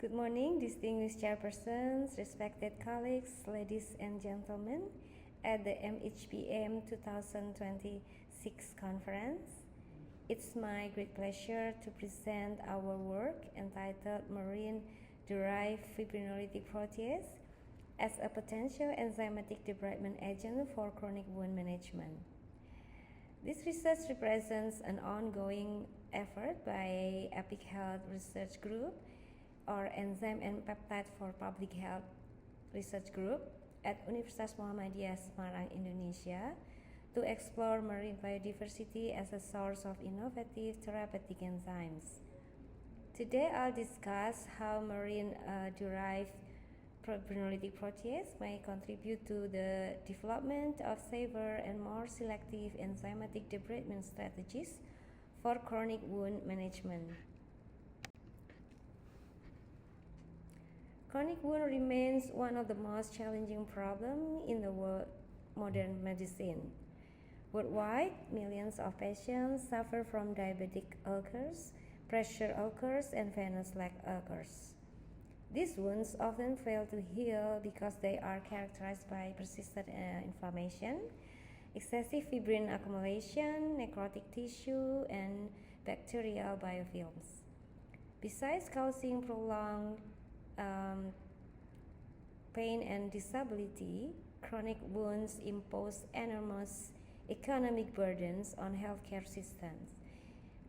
Good morning, distinguished chairpersons, respected colleagues, ladies and gentlemen, at the MHBM 2026 conference. It's my great pleasure to present our work entitled Marine-Derived Fibrinolytic Protease as a potential enzymatic debridement agent for chronic wound management. This research represents an ongoing effort by Epic Health Research Group, or Enzyme and Peptide for Public Health Research Group at Universitas Muhammadiyah Semarang, Indonesia, to explore marine biodiversity as a source of innovative therapeutic enzymes. Today I'll discuss how marine-derived fibrinolytic protease may contribute to the development of safer and more selective enzymatic debridement strategies for chronic wound management. Chronic wound remains one of the most challenging problems in the modern medicine. Worldwide, millions of patients suffer from diabetic ulcers, pressure ulcers, and venous leg ulcers. These wounds often fail to heal because they are characterized by persistent inflammation, excessive fibrin accumulation, necrotic tissue, and bacterial biofilms. Besides causing prolonged pain and disability, chronic wounds impose enormous economic burdens on healthcare systems.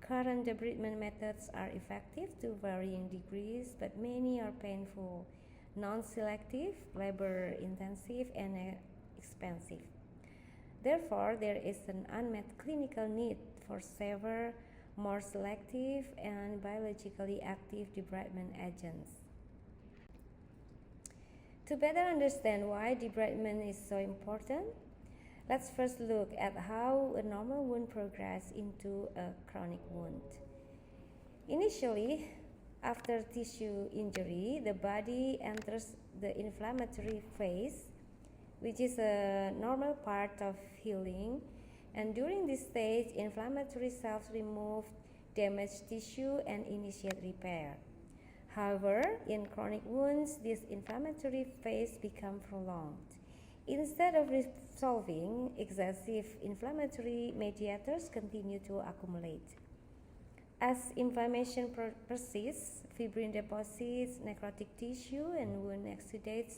Current debridement methods are effective to varying degrees, but many are painful, non-selective, labor-intensive, and expensive. Therefore, there is an unmet clinical need for safer, more selective, and biologically active debridement agents. To better understand why debridement is so important, let's first look at how a normal wound progresses into a chronic wound. Initially, after tissue injury, the body enters the inflammatory phase, which is a normal part of healing, and during this stage, inflammatory cells remove damaged tissue and initiate repair. However, in chronic wounds, this inflammatory phase becomes prolonged. Instead of resolving, excessive inflammatory mediators continue to accumulate. As inflammation persists, fibrin deposits, necrotic tissue, and wound exudates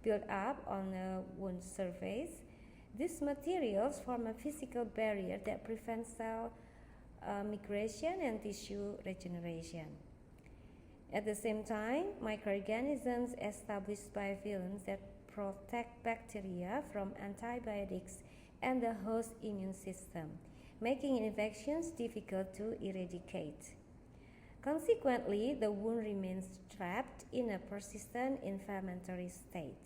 build up on the wound surface. These materials form a physical barrier that prevents cell migration and tissue regeneration. At the same time, microorganisms establish biofilms that protect bacteria from antibiotics and the host immune system, making infections difficult to eradicate. Consequently, the wound remains trapped in a persistent inflammatory state.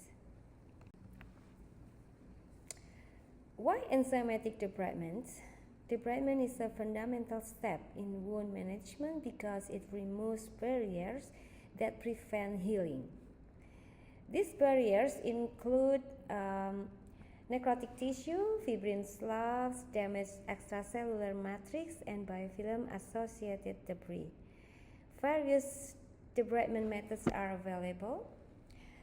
Why enzymatic debridement? Debridement is a fundamental step in wound management because it removes barriers that prevent healing. These barriers include necrotic tissue, fibrin sloughs, damaged extracellular matrix, and biofilm-associated debris. Various debridement methods are available.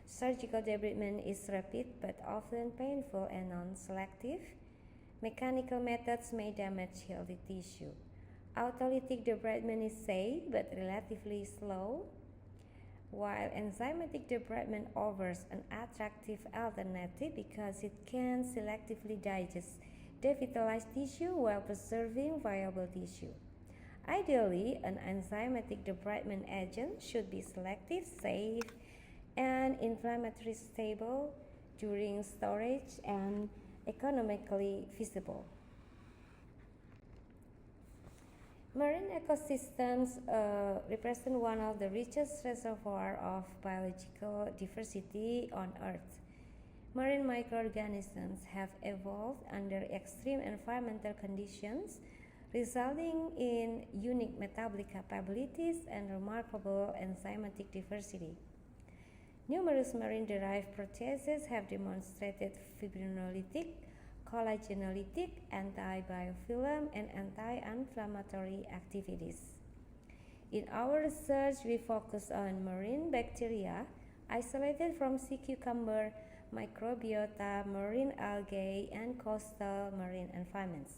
Surgical debridement is rapid but often painful and non-selective. Mechanical methods may damage healthy tissue. Autolytic debridement is safe but relatively slow, while enzymatic debridement offers an attractive alternative because it can selectively digest devitalized tissue while preserving viable tissue. Ideally, an enzymatic debridement agent should be selective, safe, and inflammatory stable during storage and economically feasible. Marine ecosystems represent one of the richest reservoirs of biological diversity on Earth. Marine microorganisms have evolved under extreme environmental conditions, resulting in unique metabolic capabilities and remarkable enzymatic diversity. Numerous marine-derived proteases have demonstrated fibrinolytic, collagenolytic, anti-biofilm, and anti-inflammatory activities. In our research, we focus on marine bacteria isolated from sea cucumber, microbiota, marine algae, and coastal marine environments.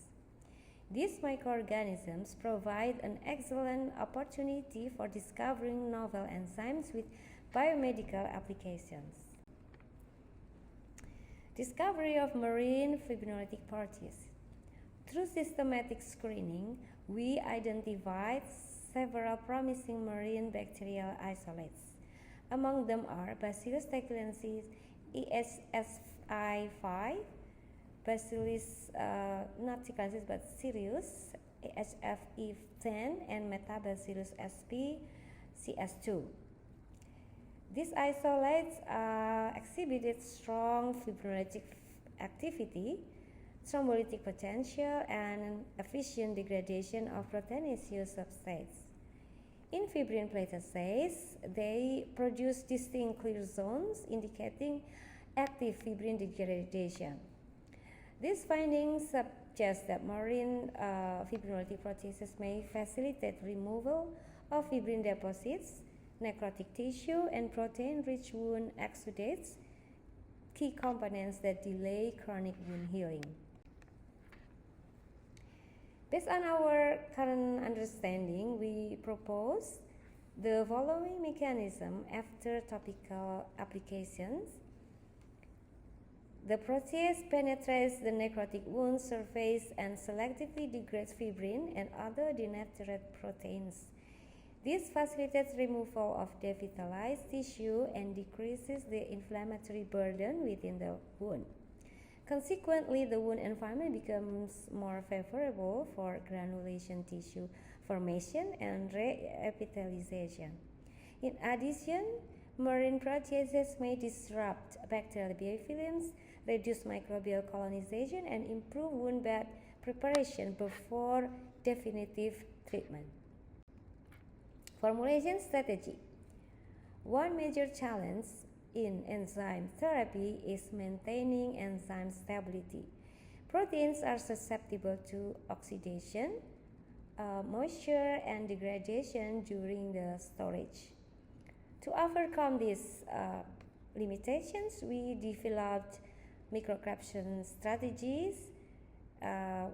These microorganisms provide an excellent opportunity for discovering novel enzymes with biomedical applications. Discovery of marine fibrinolytic proteases. Through systematic screening, we identified several promising marine bacterial isolates. Among them are Bacillus techulensis, EHSI5, Bacillus not techulensis but cereus, EHFE10, and Metabacillus sp. CS2. These isolates exhibited strong fibrinolytic activity, thrombolytic potential, and efficient degradation of proteinaceous substrates. In fibrin plate assays, they produce distinct clear zones indicating active fibrin degradation. These findings suggest that marine fibrinolytic proteases may facilitate removal of fibrin deposits, necrotic tissue, and protein-rich wound exudates, key components that delay chronic wound healing. Based on our current understanding, we propose the following mechanism after topical applications. The protease penetrates the necrotic wound surface and selectively degrades fibrin and other denatured proteins. This facilitates removal of devitalized tissue and decreases the inflammatory burden within the wound. Consequently, the wound environment becomes more favorable for granulation tissue formation and reepithelialization. In addition, marine proteases may disrupt bacterial biofilms, reduce microbial colonization, and improve wound bed preparation before definitive treatment. Formulation strategy. One major challenge in enzyme therapy is maintaining enzyme stability. Proteins are susceptible to oxidation, moisture, and degradation during the storage. To overcome these limitations, we developed microencapsulation strategies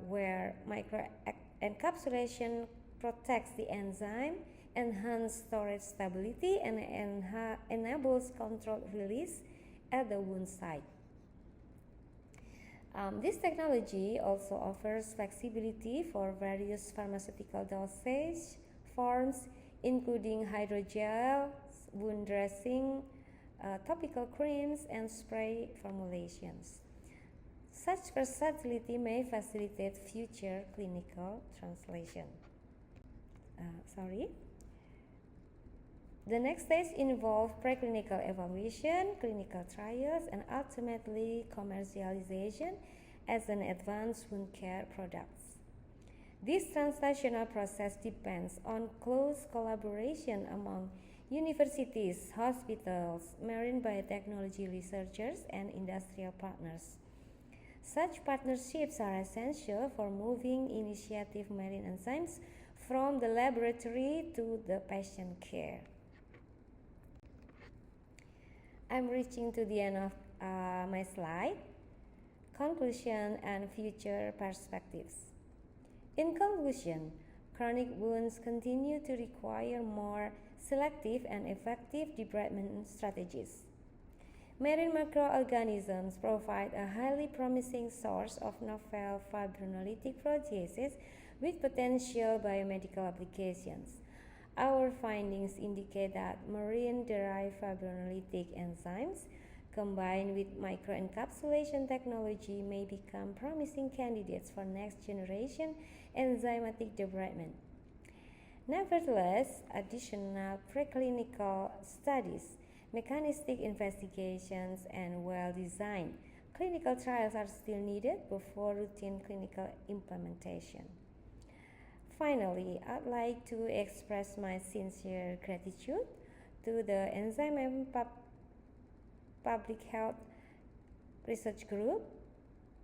where microencapsulation protects the enzyme, enhances storage stability, and enables controlled release at the wound site. This technology also offers flexibility for various pharmaceutical dosage forms, including hydrogels, wound dressing, topical creams, and spray formulations. Such versatility may facilitate future clinical translation. The next stage involves preclinical evaluation, clinical trials, and ultimately commercialization as an advanced wound care product. This translational process depends on close collaboration among universities, hospitals, marine biotechnology researchers, and industrial partners. Such partnerships are essential for moving initiative marine enzymes from the laboratory to the patient care. I'm reaching to the end of my slide. Conclusion and future perspectives. In conclusion, chronic wounds continue to require more selective and effective debridement strategies. Marine microorganisms provide a highly promising source of novel fibrinolytic proteases with potential biomedical applications. Our findings indicate that marine-derived fibrinolytic enzymes combined with microencapsulation technology may become promising candidates for next-generation enzymatic debridement. Nevertheless, additional preclinical studies, mechanistic investigations, and well-designed clinical trials are still needed before routine clinical implementation. Finally, I'd like to express my sincere gratitude to the MHBM Public Health Research Group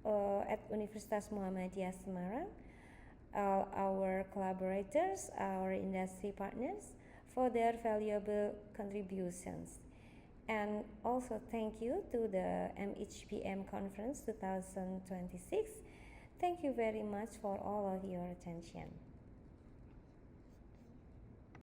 at Universitas Muhammadiyah Semarang all our collaborators, our industry partners, for their valuable contributions. And also thank you to the MHBM Conference 2026. Thank you very much for all of your attention.